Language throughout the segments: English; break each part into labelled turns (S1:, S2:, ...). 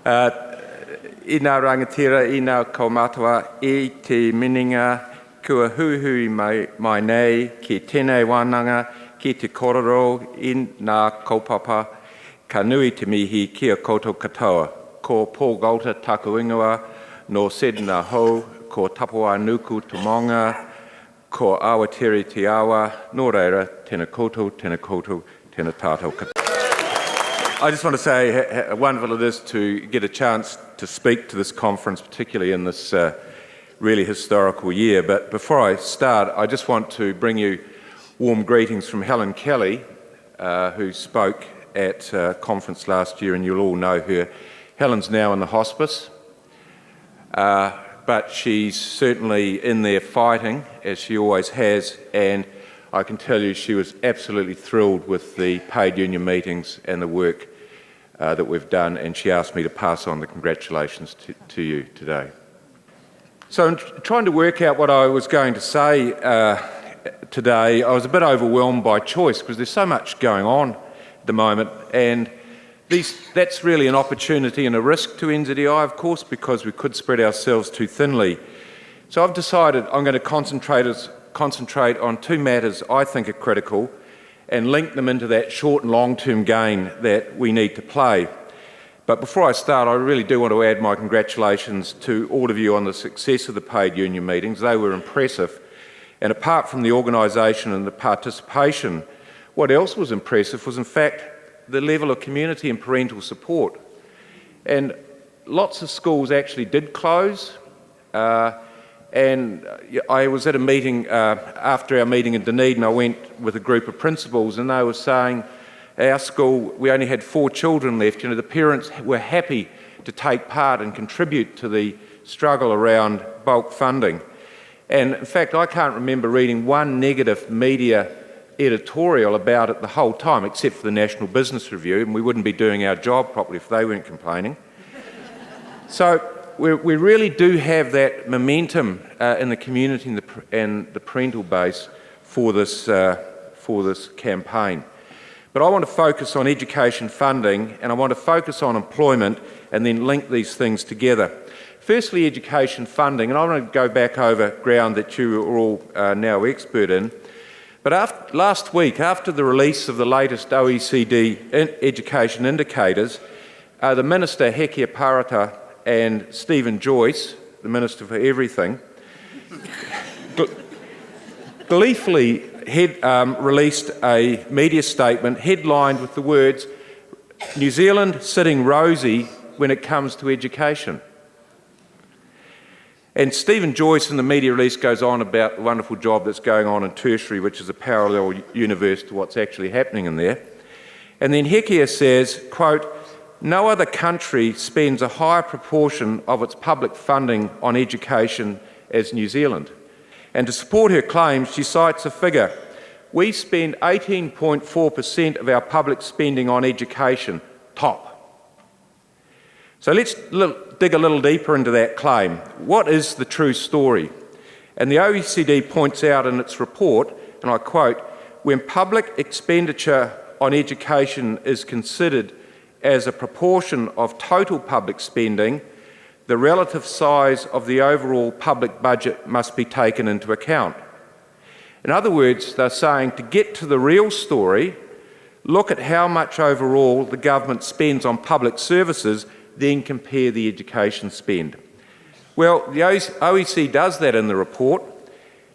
S1: I ngā rangatira, i ngā kaumatawa, i te mininga, kua huhui mai nei, ki tēnei wānanga, ki te kororo, i ngā kaupapa, ka nui te mihi kia koutou katoa. Ko Paul Goulter taku ingoa, no Sedna Ho, ko Tapua Nuku Tumonga, ko Awatiri Te Awa, no reira, tēnā koutou, tēnā tātou katoa. I just want to say how wonderful it is to get a chance to speak to this conference, particularly in this really historical year. But before I start, I just want to bring you warm greetings from Helen Kelly, who spoke at a conference last year, and you'll all know her. Helen's now in the hospice, but she's certainly in there fighting, as she always has, and I can tell you she was absolutely thrilled with the paid union meetings and the work that we've done, and she asked me to pass on the congratulations to you today. So in trying to work out what I was going to say today, I was a bit overwhelmed by choice because there's so much going on at the moment, and that's really an opportunity and a risk to NZEI, of course, because we could spread ourselves too thinly. So I've decided I'm going to concentrate on two matters I think are critical and link them into that short and long-term game that we need to play. But before I start, I really do want to add my congratulations to all of you on the success of the paid union meetings. They were impressive. And apart from the organisation and the participation, what else was impressive was, in fact, the level of community and parental support. And lots of schools actually did close. And I was at a meeting after our meeting in Dunedin. I went with a group of principals, and they were saying, our school, we only had 4 children left. You know, the parents were happy to take part and contribute to the struggle around bulk funding. And in fact, I can't remember reading one negative media editorial about it the whole time, except for the National Business Review, and we wouldn't be doing our job properly if they weren't complaining. So we really do have that momentum in the community and the parental base for this campaign. But I want to focus on education funding, and I want to focus on employment and then link these things together. Firstly, education funding, and I want to go back over ground that you are all now expert in. But last week, after the release of the latest OECD education indicators, the Minister Hekia Parata and Stephen Joyce, the Minister for Everything, gleefully released a media statement headlined with the words, "New Zealand sitting rosy when it comes to education." And Stephen Joyce in the media release goes on about the wonderful job that's going on in tertiary, which is a parallel universe to what's actually happening in there. And then Hekia says, quote, "No other country spends a higher proportion of its public funding on education as New Zealand." And to support her claims, she cites a figure. We spend 18.4% of our public spending on education, top. So let's dig a little deeper into that claim. What is the true story? And the OECD points out in its report, and I quote, "When public expenditure on education is considered as a proportion of total public spending, the relative size of the overall public budget must be taken into account." In other words, they're saying to get to the real story, look at how much overall the government spends on public services, then compare the education spend. Well, the OECD does that in the report,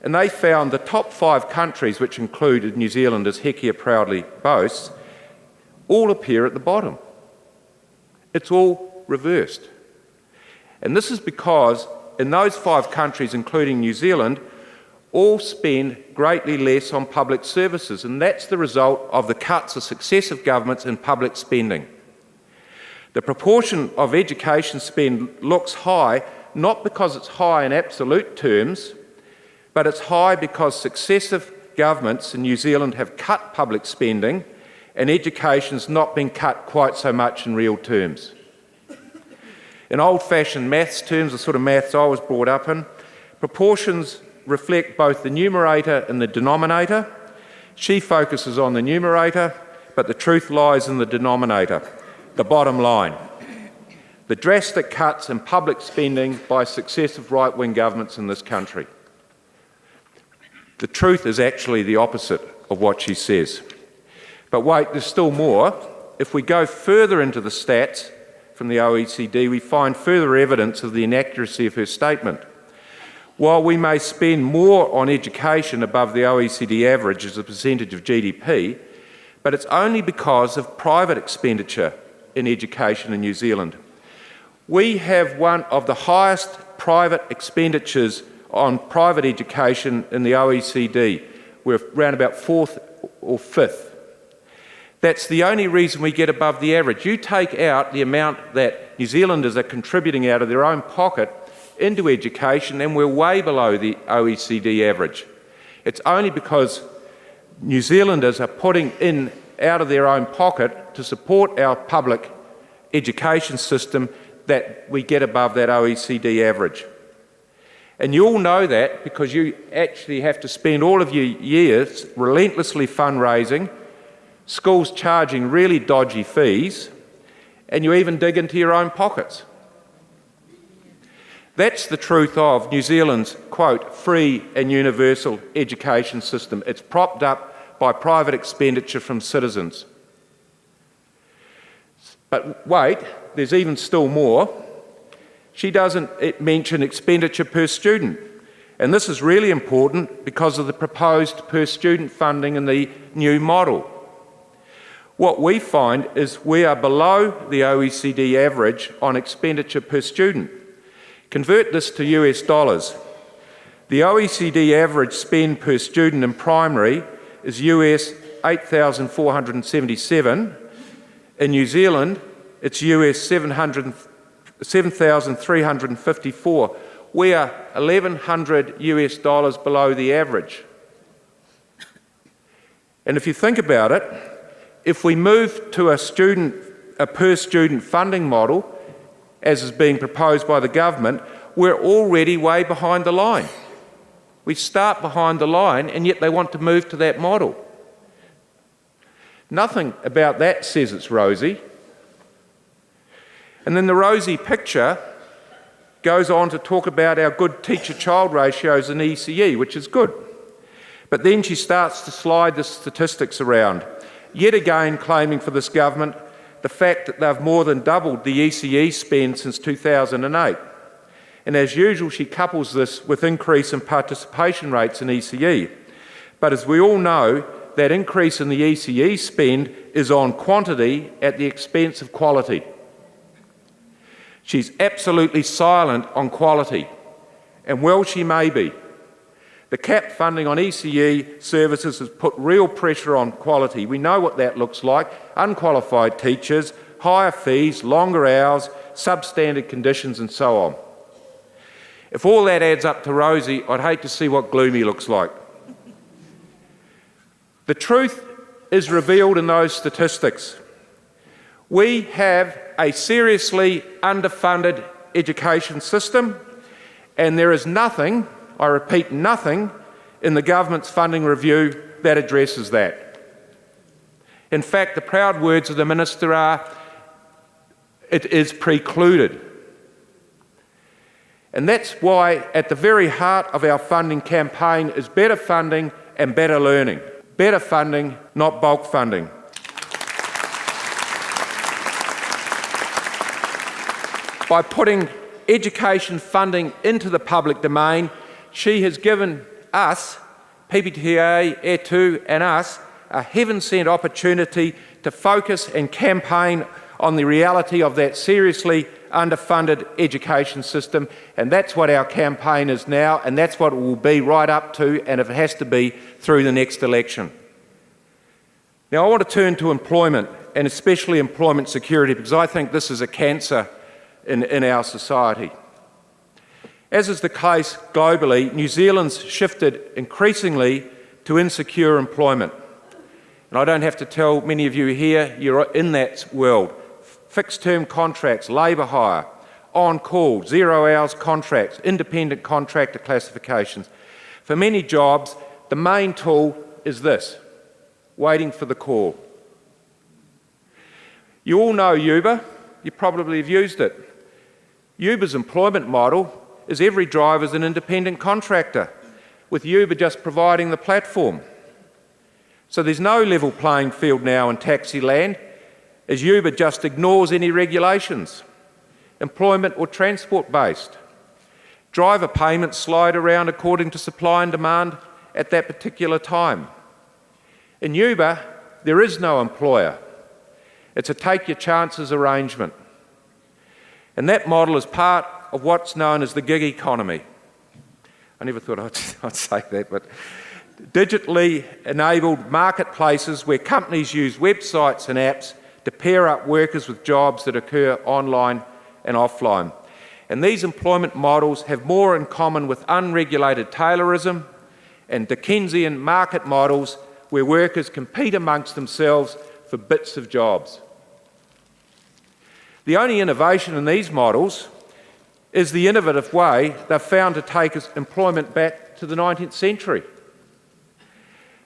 S1: and they found the top 5 countries, which included New Zealand, as Hekia proudly boasts, all appear at the bottom. It's all reversed. And this is because in those 5 countries, including New Zealand, all spend greatly less on public services, and that's the result of the cuts of successive governments in public spending. The proportion of education spend looks high, not because it's high in absolute terms, but it's high because successive governments in New Zealand have cut public spending and education's not been cut quite so much in real terms. In old-fashioned maths terms, the sort of maths I was brought up in, proportions reflect both the numerator and the denominator. She focuses on the numerator, but the truth lies in the denominator, the bottom line. the drastic cuts in public spending by successive right-wing governments in this country. The truth is actually the opposite of what she says. But wait, there's still more. If we go further into the stats from the OECD, we find further evidence of the inaccuracy of her statement. While we may spend more on education above the OECD average as a percentage of GDP, but it's only because of private expenditure in education in New Zealand. We have one of the highest private expenditures on private education in the OECD. We're around about 4th or 5th. That's the only reason we get above the average. You take out the amount that New Zealanders are contributing out of their own pocket into education and we're way below the OECD average. It's only because New Zealanders are putting in out of their own pocket to support our public education system that we get above that OECD average. And you all know that because you actually have to spend all of your years relentlessly fundraising, schools charging really dodgy fees, and you even dig into your own pockets. That's the truth of New Zealand's, quote, free and universal education system. It's propped up by private expenditure from citizens. But wait, there's even still more. She doesn't mention expenditure per student. And this is really important because of the proposed per student funding in the new model. What we find is we are below the OECD average on expenditure per student. Convert this to US dollars. The OECD average spend per student in primary is US 8,477. In New Zealand, it's US 7,354. We are 1,100 US dollars below the average. And if you think about it, if we move to a per student funding model, as is being proposed by the government, we're already way behind the line. We start behind the line and yet they want to move to that model. Nothing about that says it's rosy. And then the rosy picture goes on to talk about our good teacher-child ratios in ECE, which is good. But then she starts to slide the statistics around, yet again claiming for this government the fact that they've more than doubled the ECE spend since 2008. And as usual, she couples this with increase in participation rates in ECE. But as we all know, that increase in the ECE spend is on quantity at the expense of quality. She's absolutely silent on quality, and well she may be. The capped funding on ECE services has put real pressure on quality. We know what that looks like: unqualified teachers, higher fees, longer hours, substandard conditions and so on. If all that adds up to rosy, I'd hate to see what gloomy looks like. The truth is revealed in those statistics. We have a seriously underfunded education system, and there is nothing, I repeat, nothing in the government's funding review that addresses that. In fact, the proud words of the Minister are, it is precluded. And that's why at the very heart of our funding campaign is better funding and better learning. Better funding, not bulk funding. By putting education funding into the public domain, she has given us, PPTA, ETU and us, a heaven-sent opportunity to focus and campaign on the reality of that seriously underfunded education system, and that's what our campaign is now, and that's what it will be right up to, and if it has to be, through the next election. Now I want to turn to employment, and especially employment security, because I think this is a cancer in our society. As is the case globally, New Zealand's shifted increasingly to insecure employment. And I don't have to tell many of you here, you're in that world. Fixed-term contracts, labour hire, on-call, 0 hours contracts, independent contractor classifications. For many jobs, the main tool is this: waiting for the call. You all know Uber. You probably have used it. Uber's employment model is every driver is an independent contractor, with Uber just providing the platform. So there's no level playing field now in taxi land, as Uber just ignores any regulations, employment or transport based. Driver payments slide around according to supply and demand at that particular time. In Uber, there is no employer. It's a take your chances arrangement. And that model is part of what's known as the gig economy. I never thought I'd say that, but digitally enabled marketplaces where companies use websites and apps to pair up workers with jobs that occur online and offline. And these employment models have more in common with unregulated Taylorism and Dickensian market models where workers compete amongst themselves for bits of jobs. The only innovation in these models is the innovative way they've found to take employment back to the 19th century.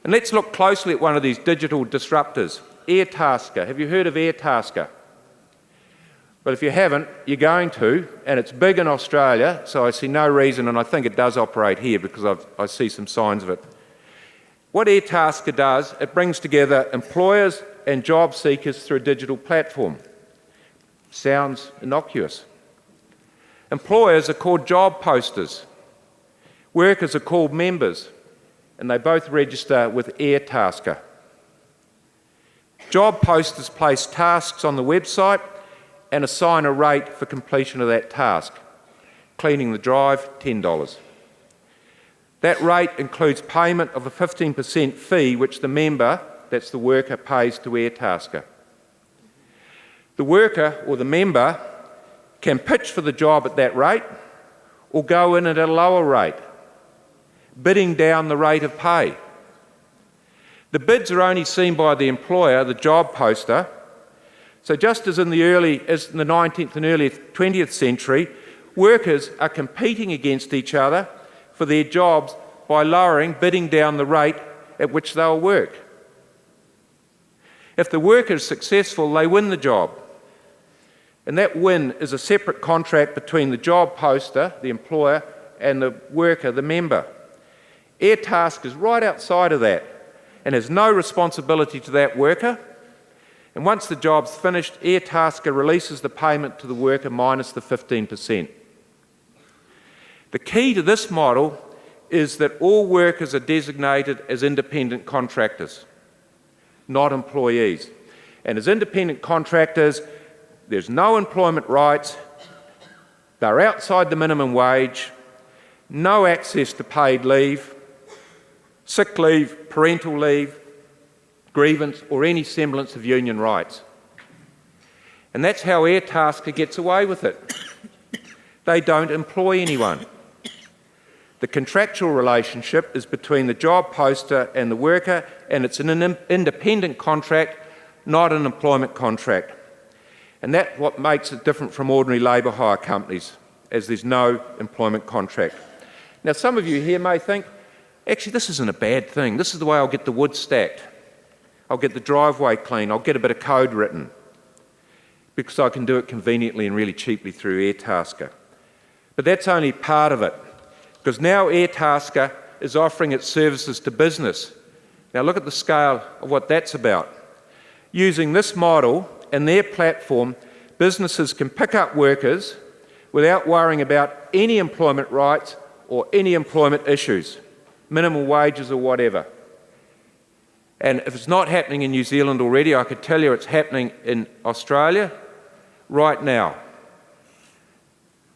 S1: And let's look closely at one of these digital disruptors, Airtasker. Have you heard of Airtasker? Well, if you haven't, you're going to, and it's big in Australia, so I see no reason, and I think it does operate here because I see some signs of it. What Airtasker does, it brings together employers and job seekers through a digital platform. Sounds innocuous. Employers are called job posters. Workers are called members, and they both register with Airtasker. Job posters place tasks on the website and assign a rate for completion of that task. Cleaning the drive, $10. That rate includes payment of a 15% fee which the member, that's the worker, pays to Airtasker. The worker or the member can pitch for the job at that rate or go in at a lower rate, bidding down the rate of pay. The bids are only seen by the employer, the job poster. So just as in the 19th and early 20th century, workers are competing against each other for their jobs by bidding down the rate at which they'll work. If the worker is successful, they win the job. And that win is a separate contract between the job poster, the employer, and the worker, the member. Airtasker is right outside of that and has no responsibility to that worker. And once the job's finished, Airtasker releases the payment to the worker minus the 15%. The key to this model is that all workers are designated as independent contractors, not employees. And as independent contractors, there's no employment rights, they're outside the minimum wage, no access to paid leave, sick leave, parental leave, grievance, or any semblance of union rights. And that's how Airtasker gets away with it. They don't employ anyone. The contractual relationship is between the job poster and the worker, and it's an independent contract, not an employment contract. And that's what makes it different from ordinary labour hire companies, as there's no employment contract. Now, some of you here may think, actually, this isn't a bad thing. This is the way I'll get the wood stacked. I'll get the driveway clean. I'll get a bit of code written because I can do it conveniently and really cheaply through Airtasker. But that's only part of it, because now Airtasker is offering its services to business. Now, look at the scale of what that's about. Using this model and their platform, businesses can pick up workers without worrying about any employment rights or any employment issues, minimum wages or whatever. And if it's not happening in New Zealand already, I could tell you it's happening in Australia right now.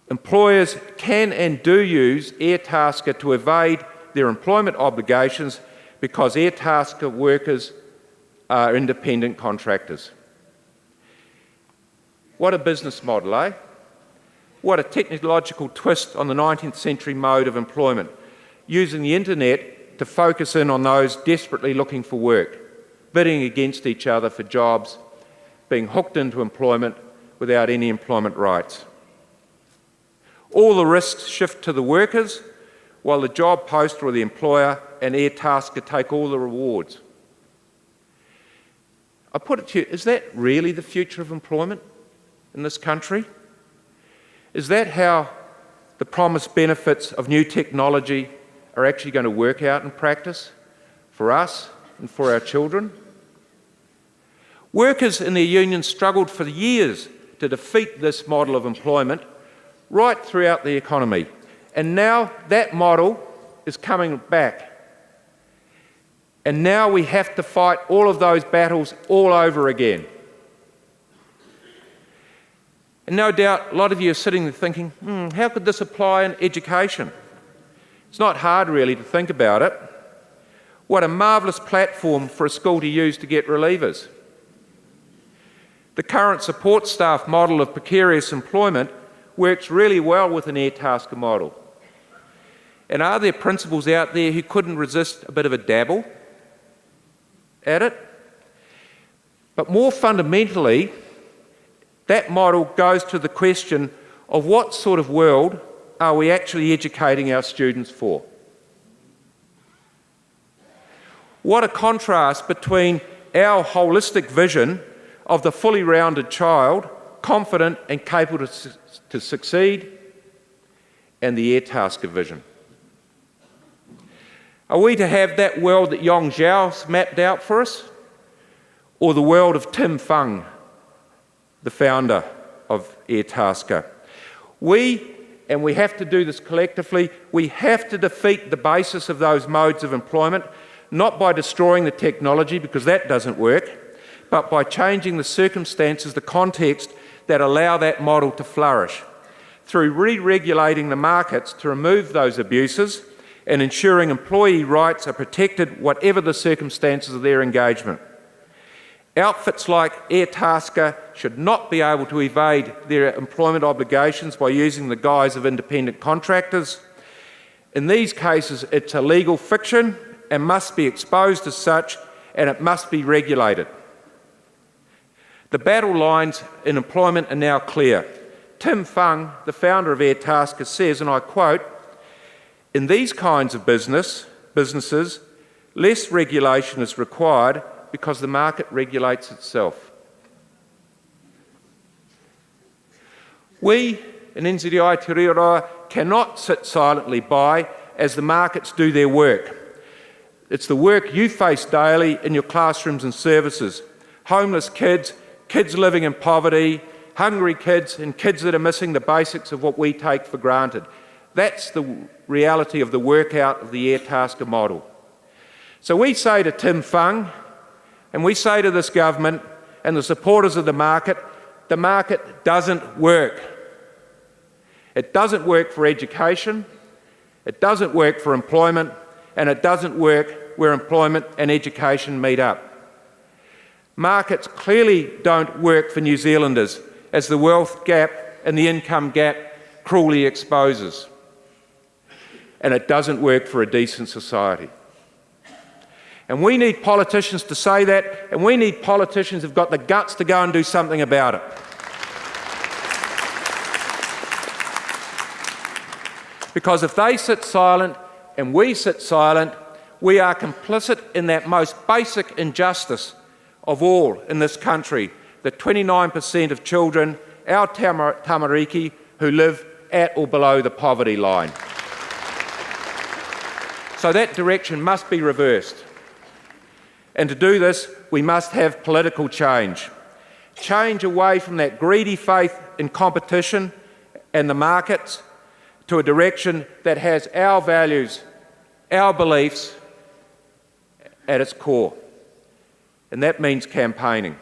S1: Employers can and do use Airtasker to evade their employment obligations because Airtasker workers are independent contractors. What a business model, eh? What a technological twist on the 19th century mode of employment, using the internet to focus in on those desperately looking for work, bidding against each other for jobs, being hooked into employment without any employment rights. All the risks shift to the workers, while the job poster or the employer and Airtasker take all the rewards. I put it to you, is that really the future of employment in this country? Is that how the promised benefits of new technology are actually going to work out in practice for us and for our children? Workers in their unions struggled for years to defeat this model of employment right throughout the economy. And now that model is coming back. And now we have to fight all of those battles all over again. And no doubt a lot of you are sitting there thinking, how could this apply in education? It's not hard really to think about it. What a marvellous platform for a school to use to get relievers. The current support staff model of precarious employment works really well with an air-tasker model. And are there principals out there who couldn't resist a bit of a dabble at it? But more fundamentally, that model goes to the question of what sort of world are we actually educating our students for? What a contrast between our holistic vision of the fully rounded child, confident and capable to succeed, and the air-tasker vision. Are we to have that world that Yong Zhao's mapped out for us, or the world of Tim Fung, the founder of air-tasker? And we have to do this collectively, we have to defeat the basis of those modes of employment, not by destroying the technology, because that doesn't work, but by changing the circumstances, the context that allow that model to flourish, through re-regulating the markets to remove those abuses and ensuring employee rights are protected whatever the circumstances of their engagement. Outfits like air-tasker should not be able to evade their employment obligations by using the guise of independent contractors. In these cases, it's a legal fiction and must be exposed as such, and it must be regulated. The battle lines in employment are now clear. Tim Fung, the founder of air-tasker, says, and I quote, "In these kinds of businesses, less regulation is required because the market regulates itself." We in NZI Te Reo cannot sit silently by as the markets do their work. It's the work you face daily in your classrooms and services. Homeless kids, kids living in poverty, hungry kids, and kids that are missing the basics of what we take for granted. That's the reality of the workout of the air-tasker model. So we say to Tim Fung, and we say to this government and the supporters of the market doesn't work. It doesn't work for education, it doesn't work for employment, and it doesn't work where employment and education meet up. Markets clearly don't work for New Zealanders, as the wealth gap and the income gap cruelly exposes. And it doesn't work for a decent society. And we need politicians to say that, and we need politicians who've got the guts to go and do something about it. Because if they sit silent and we sit silent, we are complicit in that most basic injustice of all in this country, the 29% of children, our tamariki, who live at or below the poverty line. So that direction must be reversed. And to do this, we must have political change. Change away from that greedy faith in competition and the markets to a direction that has our values, our beliefs at its core. And that means campaigning.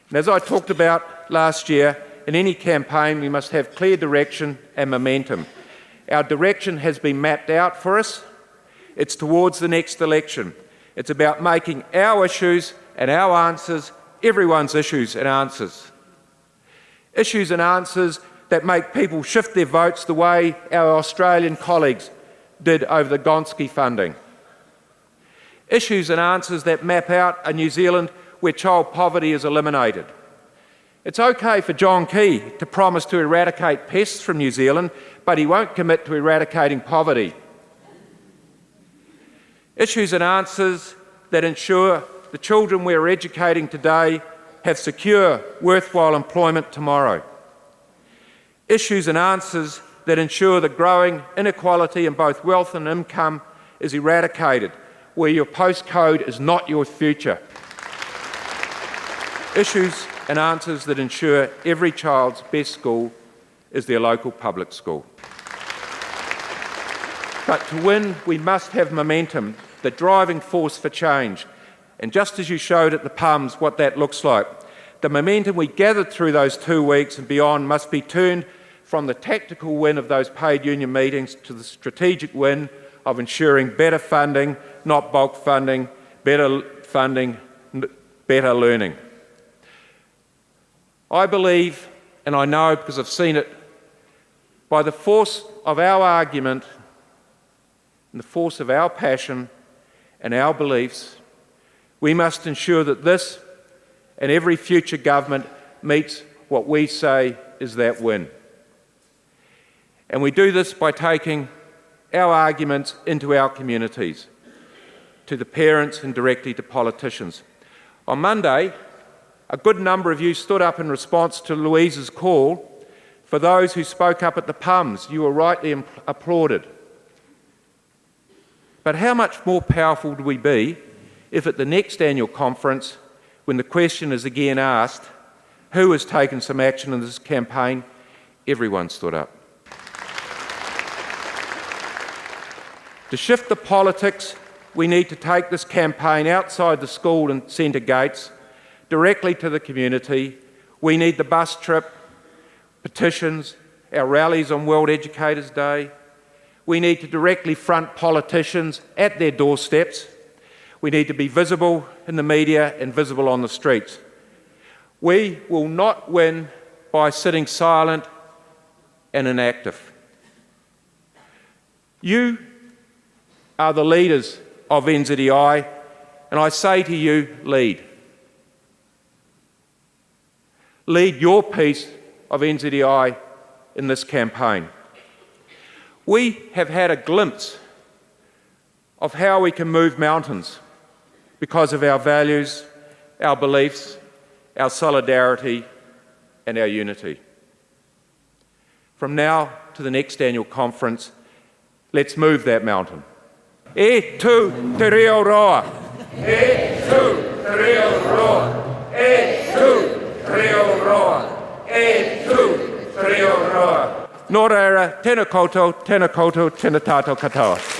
S1: And as I talked about last year, in any campaign we must have clear direction and momentum. Our direction has been mapped out for us. It's towards the next election. It's about making our issues and our answers everyone's issues and answers. Issues and answers that make people shift their votes the way our Australian colleagues did over the Gonski funding. Issues and answers that map out a New Zealand where child poverty is eliminated. It's okay for John Key to promise to eradicate pests from New Zealand, but he won't commit to eradicating poverty. Issues and answers that ensure the children we're educating today have secure, worthwhile employment tomorrow. issues and answers that ensure that growing inequality in both wealth and income is eradicated, where your postcode is not your future. Issues and answers that ensure every child's best school is their local public school. But to win, we must have momentum, the driving force for change. And just as you showed at the Pums what that looks like, the momentum we gathered through those 2 weeks and beyond must be turned from the tactical win of those paid union meetings to the strategic win of ensuring better funding, not bulk funding, better learning. I believe, and I know because I've seen it, by the force of our argument and the force of our passion and our beliefs, we must ensure that this and every future government meets what we say is that win. And we do this by taking our arguments into our communities, to the parents and directly to politicians. On Monday, a good number of you stood up in response to Louise's call. For those who spoke up at the Pums, you were rightly applauded. But how much more powerful would we be if at the next annual conference, when the question is again asked, who has taken some action in this campaign, everyone stood up. To shift the politics, we need to take this campaign outside the school and centre gates, directly to the community. We need the bus trip, petitions, our rallies on World Educators' Day. We need to directly front politicians at their doorsteps. We need to be visible in the media and visible on the streets. We will not win by sitting silent and inactive. You are the leaders of NZEI, and I say to you, lead. Lead your piece of NZEI in this campaign. We have had a glimpse of how we can move mountains because of our values, our beliefs, our solidarity and our unity. From now to the next annual conference, let's move that mountain. E tū te reo roa. E tū te reo roa. E tū te reo roa. E tū te reo roa. Nō reira, tēnā koutou, tēnā tātou katoa.